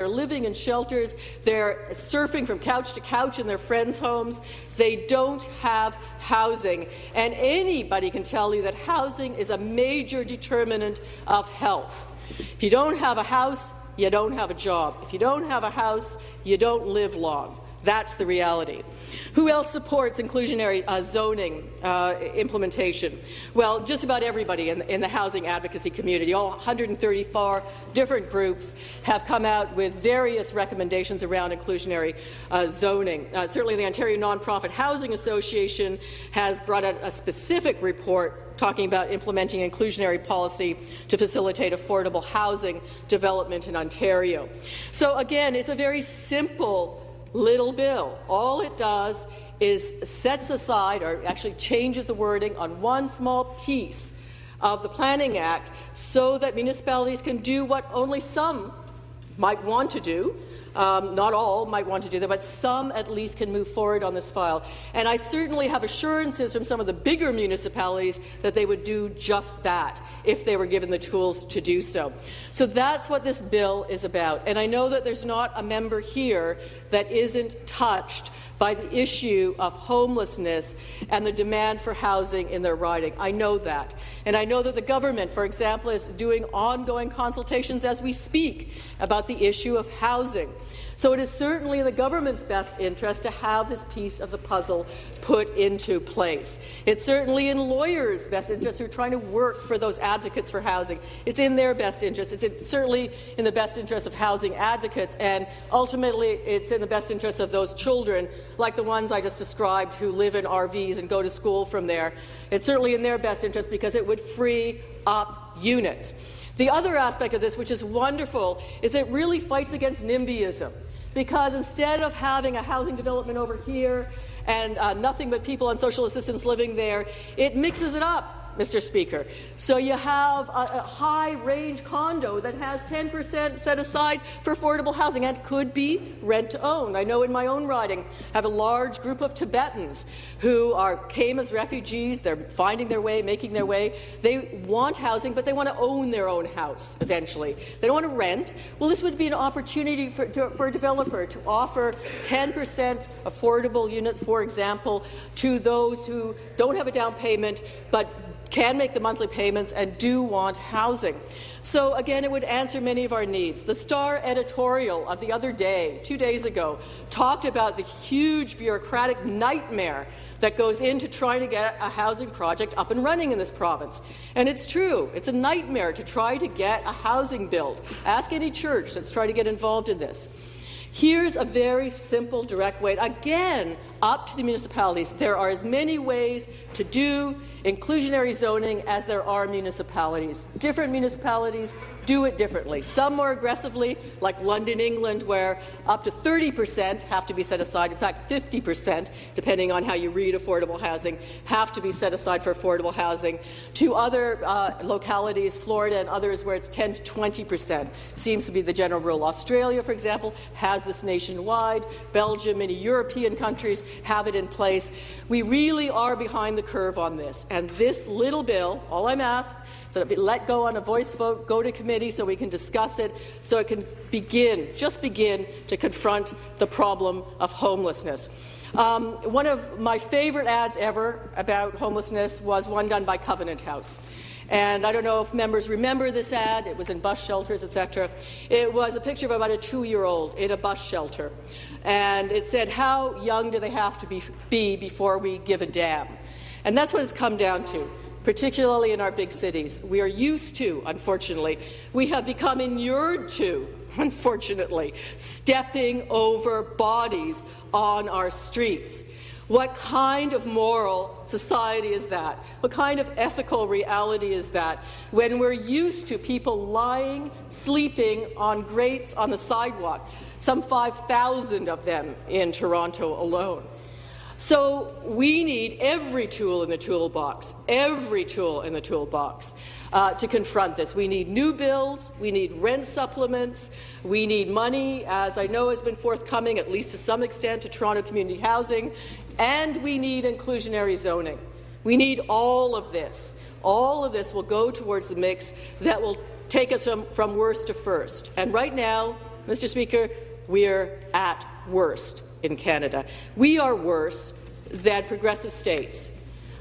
They're living in shelters. They're surfing from couch to couch in their friends' homes. They don't have housing. And anybody can tell you that housing is a major determinant of health. If you don't have a house, you don't have a job. If you don't have a house, you don't live long. That's the reality. Who else supports inclusionary zoning implementation? Well, just about everybody in the housing advocacy community. All 134 different groups have come out with various recommendations around inclusionary zoning. Certainly the Ontario Nonprofit Housing Association has brought out a specific report talking about implementing inclusionary policy to facilitate affordable housing development in Ontario. So again, it's a very simple little bill. All it does is sets aside, or actually changes the wording on one small piece of the Planning Act so that municipalities can do what only some might want to do. Not all might want to do that, but some at least can move forward on this file. And I certainly have assurances from some of the bigger municipalities that they would do just that if they were given the tools to do so. So that's what this bill is about. And I know that there's not a member here that isn't touched by the issue of homelessness and the demand for housing in their riding. I know that. And I know that the government, for example, is doing ongoing consultations as we speak about the issue of housing. So it is certainly in the government's best interest to have this piece of the puzzle put into place. It's certainly in lawyers' best interest who are trying to work for those advocates for housing. It's in their best interest. It's certainly in the best interest of housing advocates, and ultimately it's in the best interest of those children, like the ones I just described, who live in RVs and go to school from there. It's certainly in their best interest because it would free up units. The other aspect of this, which is wonderful, is it really fights against NIMBYism. Because instead of having a housing development over here and nothing but people on social assistance living there, it mixes it up, Mr. Speaker. So you have a high-range condo that has 10% set aside for affordable housing and could be rent-to-own. I know in my own riding I have a large group of Tibetans who came as refugees. They're finding their way, making their way. They want housing, but they want to own their own house eventually. They don't want to rent. Well, this would be an opportunity for a developer to offer 10% affordable units, for example, to those who don't have a down payment but can make the monthly payments and do want housing. So again, it would answer many of our needs. The Star editorial of the other day, 2 days ago, talked about the huge bureaucratic nightmare that goes into trying to get a housing project up and running in this province. And it's true. It's a nightmare to try to get a housing build. Ask any church that's trying to get involved in this. Here's a very simple, direct way, again, up to the municipalities. There are as many ways to do inclusionary zoning as there are municipalities. Different municipalities do it differently. Some more aggressively, like London, England, where up to 30% have to be set aside. In fact, 50%, depending on how you read affordable housing, have to be set aside for affordable housing. To other localities, Florida and others, where it's 10 to 20%, seems to be the general rule. Australia, for example, has this nationwide. Belgium, many European countries have it in place. We really are behind the curve on this. And this little bill, all I'm asked, is that it be let go on a voice vote, go to committee so we can discuss it, so it can just begin to confront the problem of homelessness. One of my favourite ads ever about homelessness was one done by Covenant House. And I don't know if members remember this ad. It was in bus shelters, etc. It was a picture of about a 2-year-old in a bus shelter. And it said, how young do they have to be before we give a damn? And that's what it's come down to, particularly in our big cities. We are used to, unfortunately, we have become inured to, unfortunately, stepping over bodies on our streets. What kind of moral society is that? What kind of ethical reality is that when we're used to people lying, sleeping on grates on the sidewalk, some 5,000 of them in Toronto alone? So we need every tool in the toolbox, to confront this. We need new bills, we need rent supplements, we need money, as I know has been forthcoming, at least to some extent, to Toronto community housing, and we need inclusionary zoning. We need all of this. All of this will go towards the mix that will take us from worst to first. And right now, Mr. Speaker, we're at worst in Canada. We are worse than progressive states.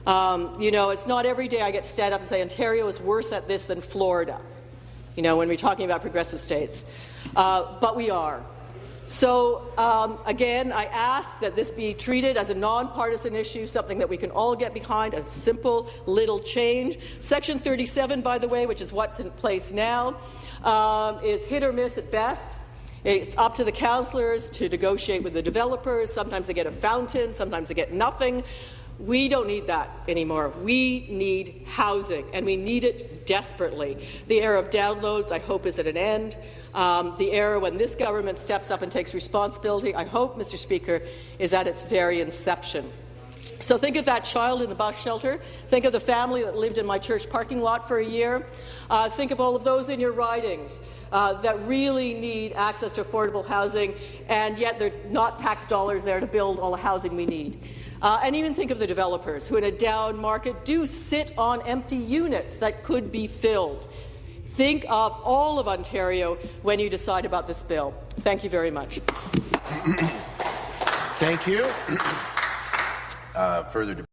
You know, it's not every day I get to stand up and say Ontario is worse at this than Florida, you know, when we're talking about progressive states. But we are. So, again, I ask that this be treated as a nonpartisan issue, something that we can all get behind, a simple little change. Section 37, by the way, which is what's in place now, is hit or miss at best. It's up to the councillors to negotiate with the developers. Sometimes they get a fountain, sometimes they get nothing. We don't need that anymore. We need housing, and we need it desperately. The era of downloads, I hope, is at an end. The era when this government steps up and takes responsibility, I hope, Mr. Speaker, is at its very inception. So think of that child in the bus shelter. Think of the family that lived in my church parking lot for a year. Think of all of those in your ridings that really need access to affordable housing, and yet there are not tax dollars there to build all the housing we need. And even think of the developers who, in a down market, do sit on empty units that could be filled. Think of all of Ontario when you decide about this bill. Thank you very much. Thank you. Further